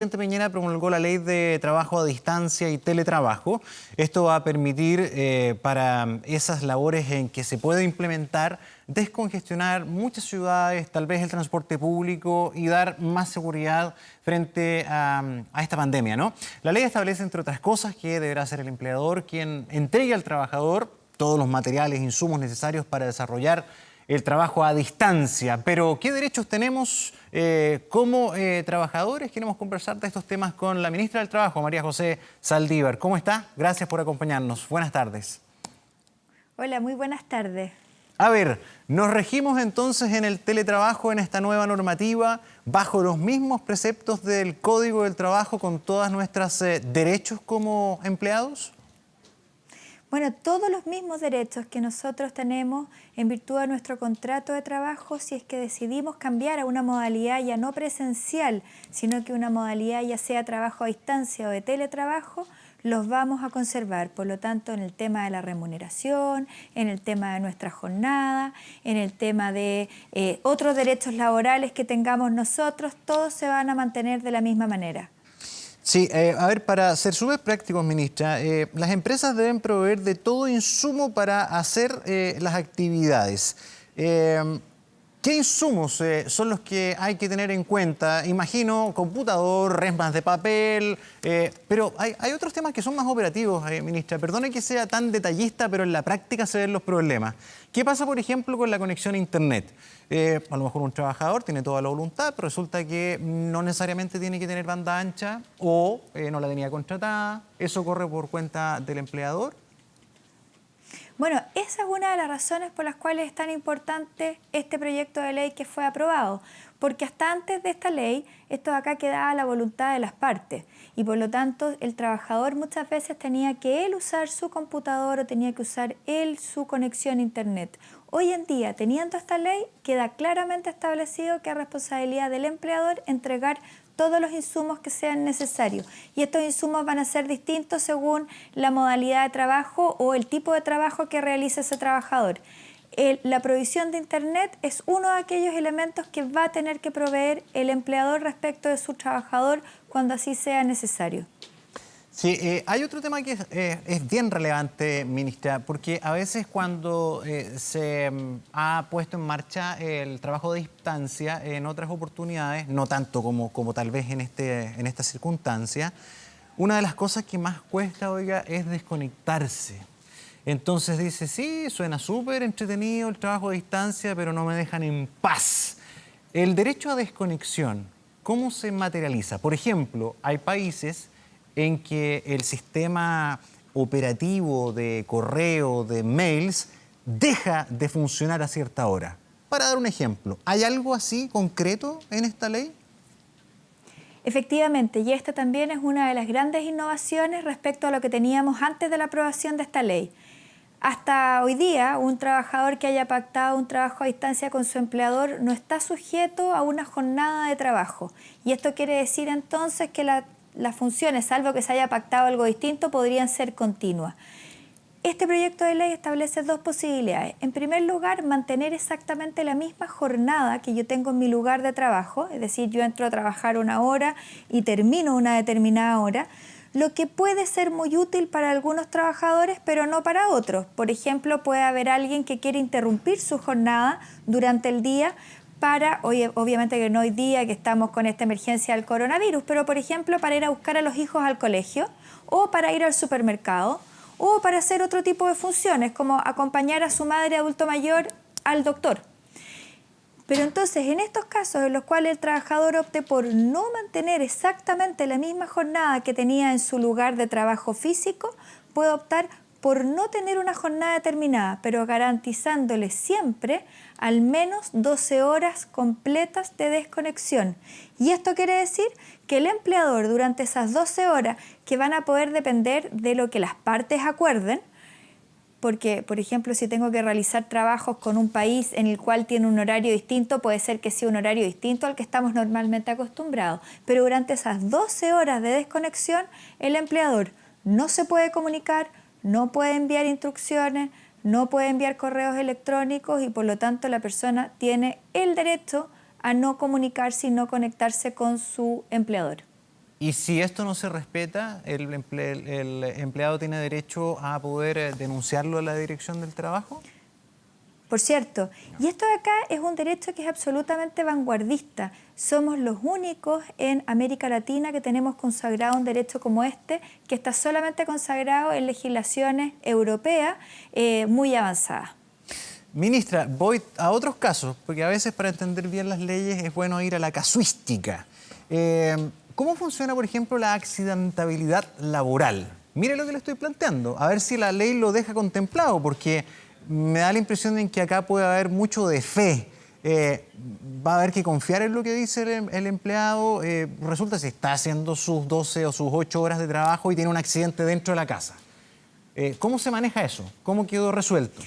El presidente Piñera promulgó la ley de trabajo a distancia y teletrabajo. Esto va a permitir para esas labores en que se puede implementar descongestionar muchas ciudades, tal vez el transporte público y dar más seguridad frente a esta pandemia, ¿no? La ley establece, entre otras cosas, que deberá ser el empleador quien entregue al trabajador todos los materiales e insumos necesarios para desarrollar el trabajo a distancia. Pero, ¿qué derechos tenemos como trabajadores? Queremos conversar de estos temas con la ministra del Trabajo, María José Saldívar. ¿Cómo está? Gracias por acompañarnos. Buenas tardes. Hola, muy buenas tardes. A ver, nos regimos entonces en el teletrabajo, en esta nueva normativa, bajo los mismos preceptos del Código del Trabajo, con todos nuestros derechos como empleados. Bueno, todos los mismos derechos que nosotros tenemos en virtud de nuestro contrato de trabajo, si es que decidimos cambiar a una modalidad ya no presencial, sino que una modalidad ya sea trabajo a distancia o de teletrabajo, los vamos a conservar. Por lo tanto, en el tema de la remuneración, en el tema de nuestra jornada, en el tema de otros derechos laborales que tengamos nosotros, todos se van a mantener de la misma manera. Sí, a ver, para ser súper prácticos, ministra, las empresas deben proveer de todo insumo para hacer las actividades. ¿Qué insumos son los que hay que tener en cuenta? Imagino computador, resmas de papel, pero hay otros temas que son más operativos, ministra. Perdone que sea tan detallista, pero en la práctica se ven los problemas. ¿Qué pasa, por ejemplo, con la conexión a Internet? A lo mejor un trabajador tiene toda la voluntad, pero resulta que no necesariamente tiene que tener banda ancha o no la tenía contratada. ¿Eso corre por cuenta del empleador? Bueno, esa es una de las razones por las cuales es tan importante este proyecto de ley que fue aprobado, porque hasta antes de esta ley, esto de acá quedaba a la voluntad de las partes y por lo tanto el trabajador muchas veces tenía que él usar su computador o tenía que usar él su conexión a Internet. Hoy en día, teniendo esta ley, queda claramente establecido que es responsabilidad del empleador entregar todos los insumos que sean necesarios. Y estos insumos van a ser distintos según la modalidad de trabajo o el tipo de trabajo que realice ese trabajador. La provisión de Internet es uno de aquellos elementos que va a tener que proveer el empleador respecto de su trabajador cuando así sea necesario. Sí, hay otro tema que es bien relevante, ministra, porque a veces cuando se ha puesto en marcha el trabajo de distancia en otras oportunidades, no tanto como tal vez en esta circunstancia, una de las cosas que más cuesta, oiga, es desconectarse. Entonces dice, sí, suena súper entretenido el trabajo a distancia, pero no me dejan en paz. El derecho a desconexión, ¿cómo se materializa? Por ejemplo, hay países en que el sistema operativo de correo, de mails, deja de funcionar a cierta hora. Para dar un ejemplo, ¿hay algo así concreto en esta ley? Efectivamente, y esta también es una de las grandes innovaciones respecto a lo que teníamos antes de la aprobación de esta ley. Hasta hoy día, un trabajador que haya pactado un trabajo a distancia con su empleador no está sujeto a una jornada de trabajo. Y esto quiere decir entonces que las funciones, salvo que se haya pactado algo distinto, podrían ser continuas. Este proyecto de ley establece dos posibilidades. En primer lugar, mantener exactamente la misma jornada que yo tengo en mi lugar de trabajo, es decir, yo entro a trabajar una hora y termino una determinada hora, lo que puede ser muy útil para algunos trabajadores, pero no para otros. Por ejemplo, puede haber alguien que quiere interrumpir su jornada durante el día obviamente que no hoy día que estamos con esta emergencia del coronavirus, pero por ejemplo para ir a buscar a los hijos al colegio o para ir al supermercado o para hacer otro tipo de funciones como acompañar a su madre adulto mayor al doctor. Pero entonces en estos casos en los cuales el trabajador opte por no mantener exactamente la misma jornada que tenía en su lugar de trabajo físico, puede optar por no tener una jornada determinada, pero garantizándole siempre al menos 12 horas completas de desconexión. Y esto quiere decir que el empleador durante esas 12 horas que van a poder depender de lo que las partes acuerden, porque, por ejemplo, si tengo que realizar trabajos con un país en el cual tiene un horario distinto, puede ser que sea un horario distinto al que estamos normalmente acostumbrados. Pero durante esas 12 horas de desconexión, el empleador no se puede comunicar, no puede enviar instrucciones, no puede enviar correos electrónicos y por lo tanto la persona tiene el derecho a no comunicarse y no conectarse con su empleador. Y si esto no se respeta, el empleado tiene derecho a poder denunciarlo a la Dirección del Trabajo. Por cierto, y esto de acá es un derecho que es absolutamente vanguardista. Somos los únicos en América Latina que tenemos consagrado un derecho como este, que está solamente consagrado en legislaciones europeas muy avanzadas. Ministra, voy a otros casos, porque a veces para entender bien las leyes es bueno ir a la casuística. ¿Cómo funciona, por ejemplo, la accidentabilidad laboral? Mire lo que le estoy planteando, a ver si la ley lo deja contemplado, porque me da la impresión de que acá puede haber mucho de fe. Va a haber que confiar en lo que dice el empleado. Resulta si está haciendo sus 12 o sus 8 horas de trabajo y tiene un accidente dentro de la casa. ¿Cómo se maneja eso? ¿Cómo quedó resuelto?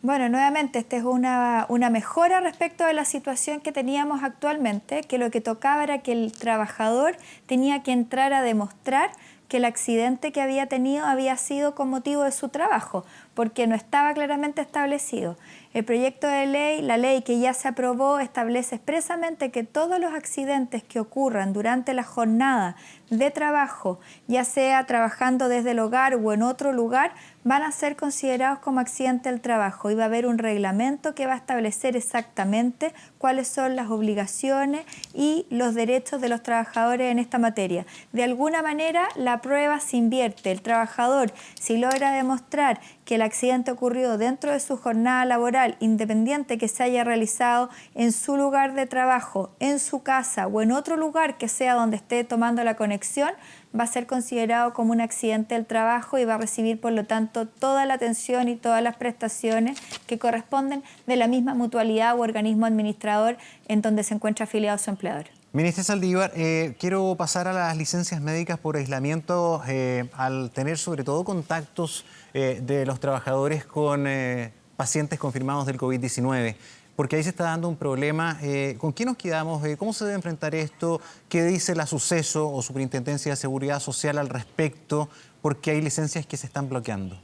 Bueno, nuevamente, esta es una mejora respecto de la situación que teníamos actualmente, que lo que tocaba era que el trabajador tenía que entrar a demostrar que el accidente que había tenido había sido con motivo de su trabajo, porque no estaba claramente establecido. El proyecto de ley, la ley que ya se aprobó, establece expresamente que todos los accidentes que ocurran durante la jornada de trabajo, ya sea trabajando desde el hogar o en otro lugar, van a ser considerados como accidente del trabajo y va a haber un reglamento que va a establecer exactamente cuáles son las obligaciones y los derechos de los trabajadores en esta materia. De alguna manera, la prueba se invierte. El trabajador, si logra demostrar que el accidente ocurrió dentro de su jornada laboral, independiente que se haya realizado en su lugar de trabajo, en su casa o en otro lugar que sea donde esté tomando la conexión, va a ser considerado como un accidente del trabajo y va a recibir, por lo tanto, toda la atención y todas las prestaciones que corresponden de la misma mutualidad u organismo administrador en donde se encuentra afiliado su empleador. Ministra Saldívar, quiero pasar a las licencias médicas por aislamiento al tener sobre todo contactos de los trabajadores con pacientes confirmados del COVID-19. Porque ahí se está dando un problema. ¿Con qué nos quedamos? ¿Cómo se debe enfrentar esto? ¿Qué dice la Suceso o Superintendencia de Seguridad Social al respecto? Porque hay licencias que se están bloqueando.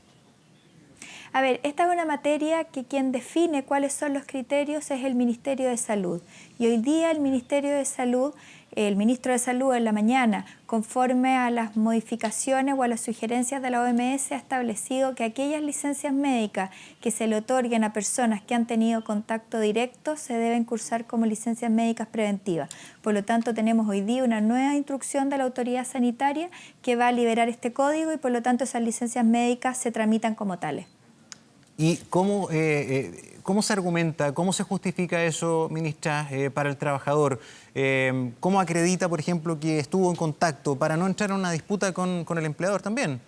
A ver, esta es una materia que quien define cuáles son los criterios es el Ministerio de Salud. Y hoy día el Ministerio de Salud, el Ministro de Salud en la mañana, conforme a las modificaciones o a las sugerencias de la OMS, ha establecido que aquellas licencias médicas que se le otorguen a personas que han tenido contacto directo se deben cursar como licencias médicas preventivas. Por lo tanto, tenemos hoy día una nueva instrucción de la autoridad sanitaria que va a liberar este código y por lo tanto esas licencias médicas se tramitan como tales. ¿Y cómo se argumenta, cómo se justifica eso, ministra, para el trabajador? ¿Cómo acredita, por ejemplo, que estuvo en contacto para no entrar en una disputa con el empleador también?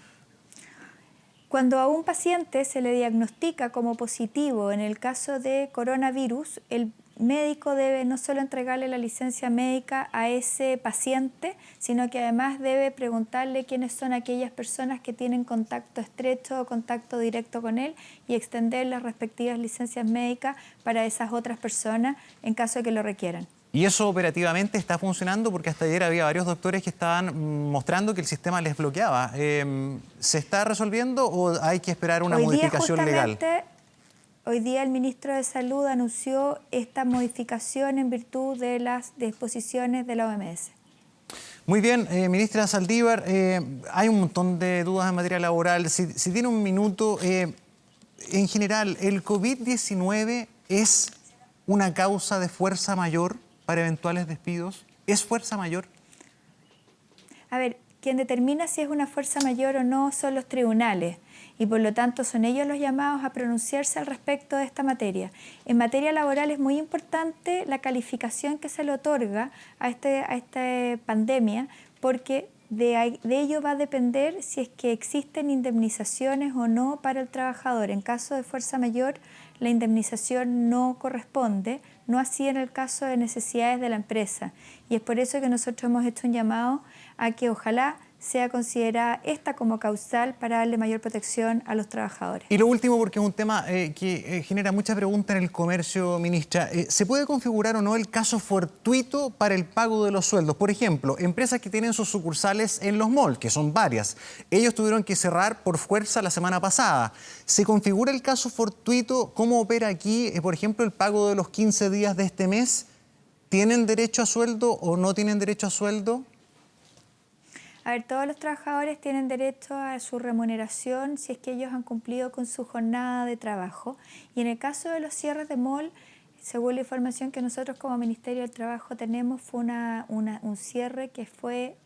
Cuando a un paciente se le diagnostica como positivo en el caso de coronavirus, el médico debe no solo entregarle la licencia médica a ese paciente, sino que además debe preguntarle quiénes son aquellas personas que tienen contacto estrecho o contacto directo con él y extender las respectivas licencias médicas para esas otras personas en caso de que lo requieran. ¿Y eso operativamente está funcionando? Porque hasta ayer había varios doctores que estaban mostrando que el sistema les bloqueaba. ¿Se está resolviendo o hay que esperar una modificación legal? Hoy día el ministro de Salud anunció esta modificación en virtud de las disposiciones de la OMS. Muy bien, ministra Saldívar, hay un montón de dudas en materia laboral. Si tiene un minuto, en general, ¿el COVID-19 es una causa de fuerza mayor para eventuales despidos? ¿Es fuerza mayor? A ver, quien determina si es una fuerza mayor o no son los tribunales y por lo tanto son ellos los llamados a pronunciarse al respecto de esta materia. En materia laboral es muy importante la calificación que se le otorga a esta pandemia porque de ello va a depender si es que existen indemnizaciones o no para el trabajador. En caso de fuerza mayor, la indemnización no corresponde, no así en el caso de necesidades de la empresa. Y es por eso que nosotros hemos hecho un llamado a que ojalá sea considerada esta como causal para darle mayor protección a los trabajadores. Y lo último, porque es un tema que genera mucha pregunta en el comercio, ministra, ¿se puede configurar o no el caso fortuito para el pago de los sueldos? Por ejemplo, empresas que tienen sus sucursales en los malls, que son varias, ellos tuvieron que cerrar por fuerza la semana pasada. ¿Se configura el caso fortuito? ¿Cómo opera aquí, por ejemplo, el pago de los 15 días de este mes? ¿Tienen derecho a sueldo o no tienen derecho a sueldo? A ver, todos los trabajadores tienen derecho a su remuneración si es que ellos han cumplido con su jornada de trabajo. Y en el caso de los cierres de mall, según la información que nosotros como Ministerio del Trabajo tenemos, fue un cierre que fue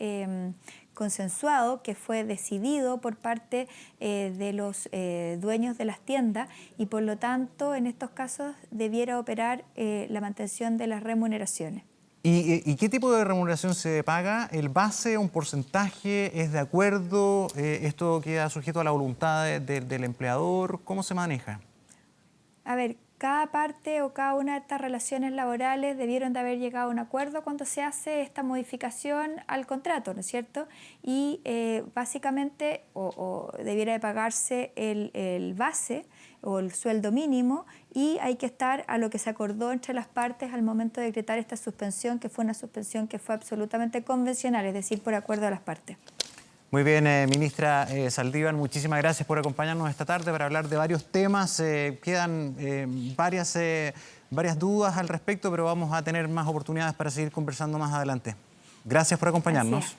consensuado, que fue decidido por parte de los dueños de las tiendas y por lo tanto en estos casos debiera operar la mantención de las remuneraciones. ¿Y qué tipo de remuneración se paga? ¿El base, un porcentaje, es de acuerdo? ¿Esto queda sujeto a la voluntad del empleador? ¿Cómo se maneja? A ver, cada parte o cada una de estas relaciones laborales debieron de haber llegado a un acuerdo cuando se hace esta modificación al contrato, ¿no es cierto? Y básicamente o debiera de pagarse el base o el sueldo mínimo y hay que estar a lo que se acordó entre las partes al momento de decretar esta suspensión, que fue una suspensión que fue absolutamente convencional, es decir, por acuerdo de las partes. Muy bien, ministra Saldívar, muchísimas gracias por acompañarnos esta tarde para hablar de varios temas. Quedan varias dudas al respecto, pero vamos a tener más oportunidades para seguir conversando más adelante. Gracias por acompañarnos.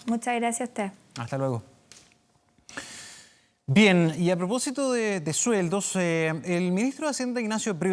Muchas gracias a usted. Hasta luego. Bien, y a propósito de sueldos, el ministro de Hacienda, Ignacio Prior,